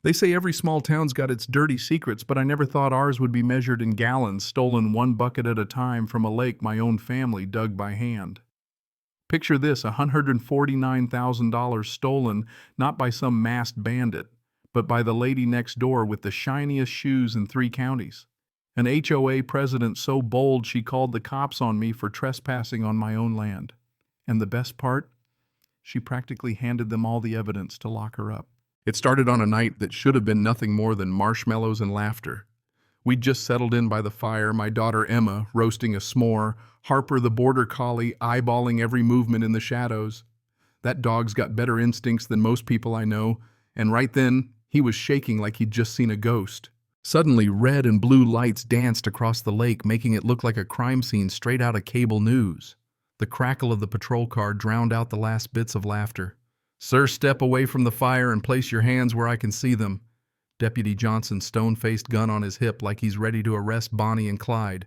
They say every small town's got its dirty secrets, but I never thought ours would be measured in gallons, stolen one bucket at a time from a lake my own family dug by hand. Picture this, $149,000 stolen not by some masked bandit, but by the lady next door with the shiniest shoes in 3 counties. An HOA president so bold she called the cops on me for trespassing on my own land. And the best part? She practically handed them all the evidence to lock her up. It started on a night that should have been nothing more than marshmallows and laughter. We'd just settled in by the fire, my daughter Emma roasting a s'more, Harper the border collie eyeballing every movement in the shadows. That dog's got better instincts than most people I know, and right then, he was shaking like he'd just seen a ghost. Suddenly, red and blue lights danced across the lake, making it look like a crime scene straight out of cable news. The crackle of the patrol car drowned out the last bits of laughter. "Sir, step away from the fire and place your hands where I can see them." Deputy Johnson stone-faced gun on his hip like he's ready to arrest Bonnie and Clyde.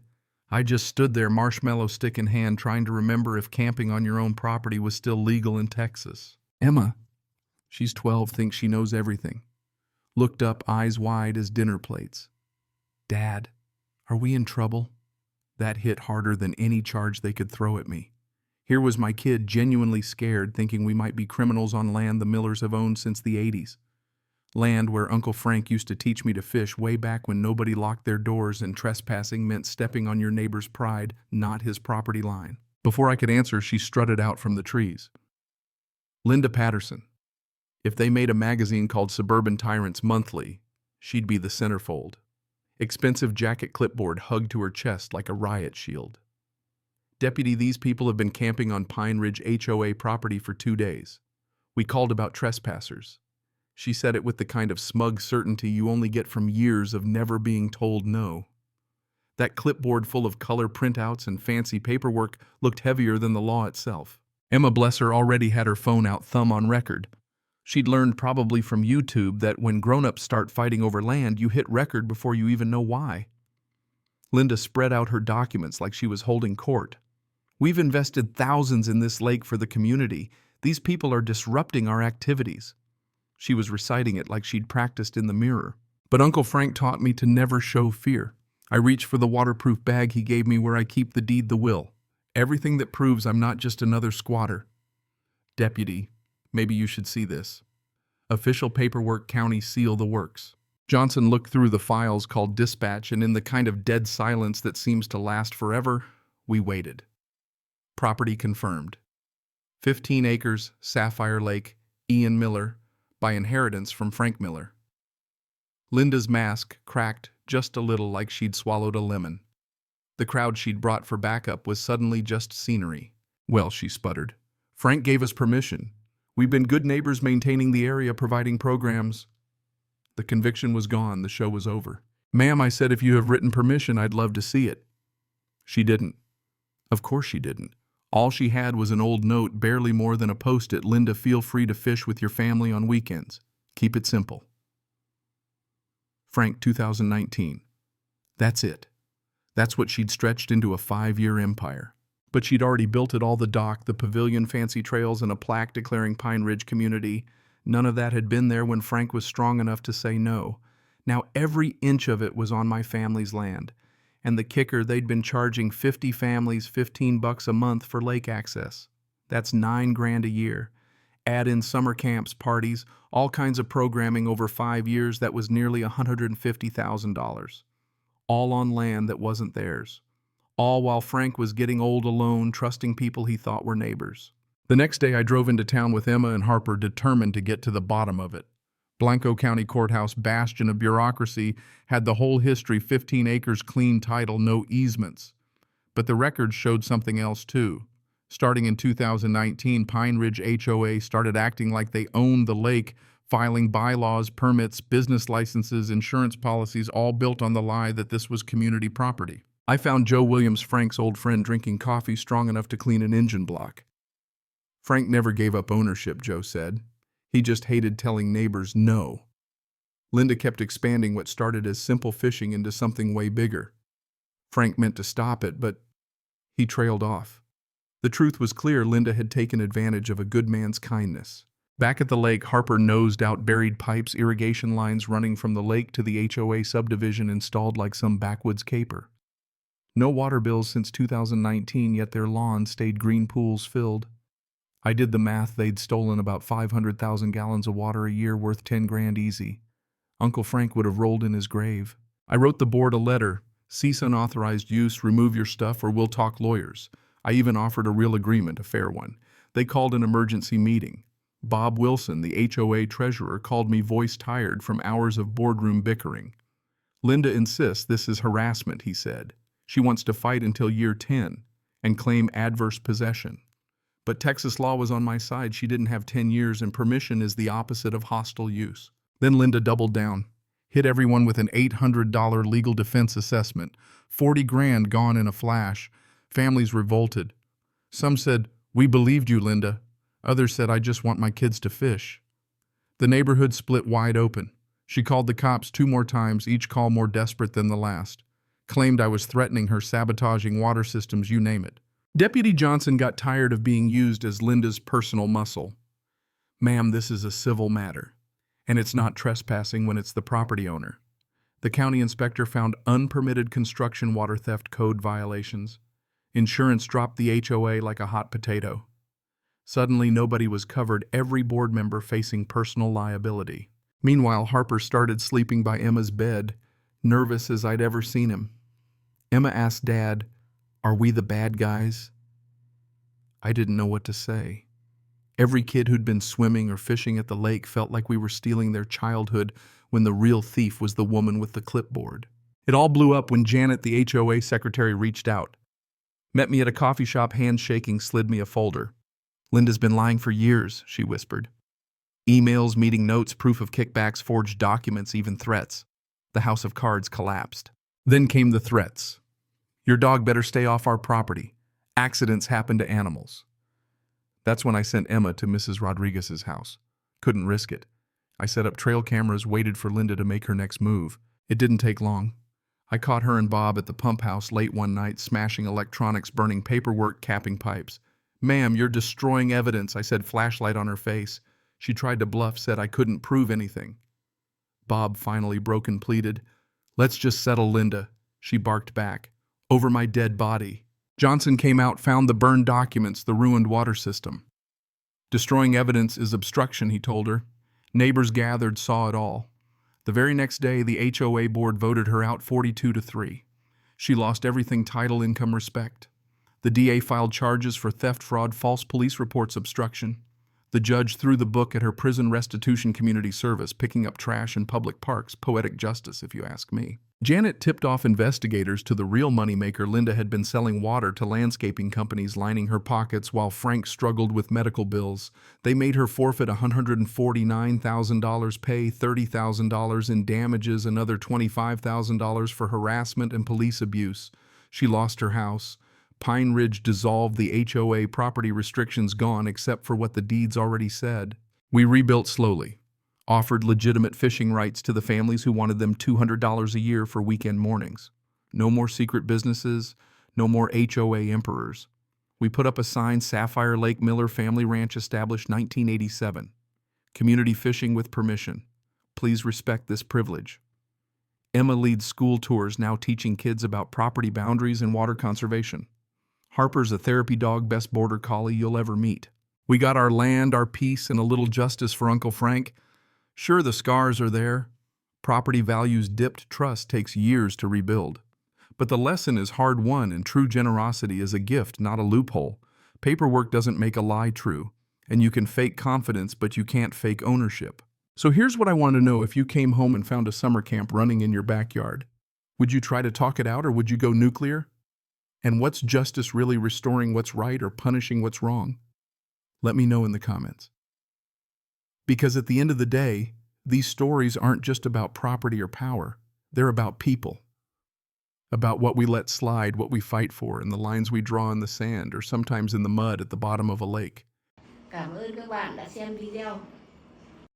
I just stood there, marshmallow stick in hand, trying to remember if camping on your own property was still legal in Texas. Emma, she's 12, thinks she knows everything. Looked up, eyes wide as dinner plates. "Dad, are we in trouble?" That hit harder than any charge they could throw at me. Here was my kid genuinely scared, thinking we might be criminals on land the Millers have owned since the 80s. Land where Uncle Frank used to teach me to fish way back when nobody locked their doors and trespassing meant stepping on your neighbor's pride, not his property line. Before I could answer, she strutted out from the trees. Linda Patterson. If they made a magazine called Suburban Tyrants Monthly, she'd be the centerfold. Expensive jacket clipboard hugged to her chest like a riot shield. "Deputy, these people have been camping on Pine Ridge HOA property for 2 days. We called about trespassers." She said it with the kind of smug certainty you only get from years of never being told no. That clipboard full of color printouts and fancy paperwork looked heavier than the law itself. Emma, bless her, already had her phone out, thumb on record. She'd learned probably from YouTube that when grown-ups start fighting over land, you hit record before you even know why. Linda spread out her documents like she was holding court. "We've invested thousands in this lake for the community. These people are disrupting our activities." She was reciting it like she'd practiced in the mirror. "But Uncle Frank taught me to never show fear. I reach for the waterproof bag he gave me where I keep the deed, the will. Everything that proves I'm not just another squatter." "Deputy, maybe you should see this. Official paperwork, county seal, the works." Johnson looked through the files called dispatch, and in the kind of dead silence that seems to last forever, we waited. Property confirmed. 15 acres, Sapphire Lake, Ian Miller, by inheritance from Frank Miller. Linda's mask cracked just a little like she'd swallowed a lemon. The crowd she'd brought for backup was suddenly just scenery. "Well," she sputtered, "Frank gave us permission. We've been good neighbors maintaining the area, providing programs." The conviction was gone, the show was over. "Ma'am," I said, "if you have written permission, I'd love to see it." She didn't. Of course she didn't. All she had was an old note, barely more than a post-it. "Linda, feel free to fish with your family on weekends. Keep it simple. Frank, 2019. That's it. That's what she'd stretched into a 5-year empire. But she'd already built it all, the dock, the pavilion, fancy trails, and a plaque declaring Pine Ridge community. None of that had been there when Frank was strong enough to say no. Now every inch of it was on my family's land. And the kicker, they'd been charging 50 families $15 a month for lake access. That's $9,000 a year. Add in summer camps, parties, all kinds of programming over 5 years, that was nearly $150,000. All on land that wasn't theirs. All while Frank was getting old alone, trusting people he thought were neighbors. The next day I drove into town with Emma and Harper, determined to get to the bottom of it. Blanco County Courthouse, bastion of bureaucracy, had the whole history: 15 acres, clean title, no easements. But the records showed something else too. Starting in 2019, Pine Ridge HOA started acting like they owned the lake, filing bylaws, permits, business licenses, insurance policies, all built on the lie that this was community property. I found Joe Williams, Frank's old friend, drinking coffee strong enough to clean an engine block. "Frank never gave up ownership," Joe said. "He just hated telling neighbors no." Linda kept expanding what started as simple fishing into something way bigger. Frank meant to stop it, but he trailed off. The truth was clear: Linda had taken advantage of a good man's kindness. Back at the lake, Harper nosed out buried pipes, irrigation lines running from the lake to the HOA subdivision installed like some backwoods caper. No water bills since 2019, yet their lawn stayed green, pools filled. I did the math, they'd stolen about 500,000 gallons of water a year, worth 10 grand easy. Uncle Frank would have rolled in his grave. I wrote the board a letter: cease unauthorized use, remove your stuff, or we'll talk lawyers. I even offered a real agreement, a fair one. They called an emergency meeting. Bob Wilson, the HOA treasurer, called me voice tired from hours of boardroom bickering. Linda insists this is harassment, he said. She wants to fight until year 10 and claim adverse possession. But Texas law was on my side. She didn't have 10 years, and permission is the opposite of hostile use. Then Linda doubled down, hit everyone with an $800 legal defense assessment. 40 grand gone in a flash. Families revolted. Some said, "We believed you, Linda." Others said, "I just want my kids to fish." The neighborhood split wide open. She called the cops 2 more times, each call more desperate than the last. Claimed I was threatening her, sabotaging water systems, you name it. Deputy Johnson got tired of being used as Linda's personal muscle. "Ma'am, this is a civil matter, and it's not trespassing when it's the property owner." The county inspector found unpermitted construction water theft code violations. Insurance dropped the HOA like a hot potato. Suddenly, nobody was covered, every board member facing personal liability. Meanwhile, Harper started sleeping by Emma's bed, nervous as I'd ever seen him. Emma asked Dad, "Are we the bad guys?" I didn't know what to say. Every kid who'd been swimming or fishing at the lake felt like we were stealing their childhood when the real thief was the woman with the clipboard. It all blew up when Janet, the HOA secretary, reached out. Met me at a coffee shop, hands shaking, slid me a folder. "Linda's been lying for years," she whispered. Emails, meeting notes, proof of kickbacks, forged documents, even threats. The house of cards collapsed. Then came the threats. "Your dog better stay off our property. Accidents happen to animals." That's when I sent Emma to Mrs. Rodriguez's house. Couldn't risk it. I set up trail cameras, waited for Linda to make her next move. It didn't take long. I caught her and Bob at the pump house late one night, smashing electronics, burning paperwork, capping pipes. "Ma'am, you're destroying evidence," I said, flashlight on her face. She tried to bluff, said I couldn't prove anything. Bob finally broke and pleaded, "Let's just settle Linda." She barked back, "Over my dead body." Johnson came out, found the burned documents, the ruined water system. "Destroying evidence is obstruction," he told her. Neighbors gathered, saw it all. The very next day, the HOA board voted her out 42-3. She lost everything: title, income, respect. The DA filed charges for theft, fraud, false police reports, obstruction. The judge threw the book at her prison restitution community service, picking up trash in public parks. Poetic justice, if you ask me. Janet tipped off investigators to the real moneymaker. Linda had been selling water to landscaping companies, lining her pockets while Frank struggled with medical bills. They made her forfeit $149,000, pay $30,000 in damages, another $25,000 for harassment and police abuse. She lost her house. Pine Ridge dissolved, the HOA property restrictions gone except for what the deeds already said. We rebuilt slowly, offered legitimate fishing rights to the families who wanted them, $200 a year for weekend mornings. No more secret businesses, no more HOA emperors. We put up a sign: Sapphire Lake Miller Family Ranch, established 1987. Community fishing with permission. Please respect this privilege. Emma leads school tours, now teaching kids about property boundaries and water conservation. Harper's a therapy dog, best border collie you'll ever meet. We got our land, our peace, and a little justice for Uncle Frank. Sure, the scars are there. Property values dipped, trust takes years to rebuild. But the lesson is hard won, and true generosity is a gift, not a loophole. Paperwork doesn't make a lie true, and you can fake confidence, but you can't fake ownership. So here's what I want to know: if you came home and found a summer camp running in your backyard, would you try to talk it out, or would you go nuclear? And what's justice really? Restoring what's right or punishing what's wrong? Let me know in the comments. Because at the end of the day, these stories aren't just about property or power. They're about people. About what we let slide, what we fight for, and the lines we draw in the sand or sometimes in the mud at the bottom of a lake. Cảm ơn các bạn đã xem video.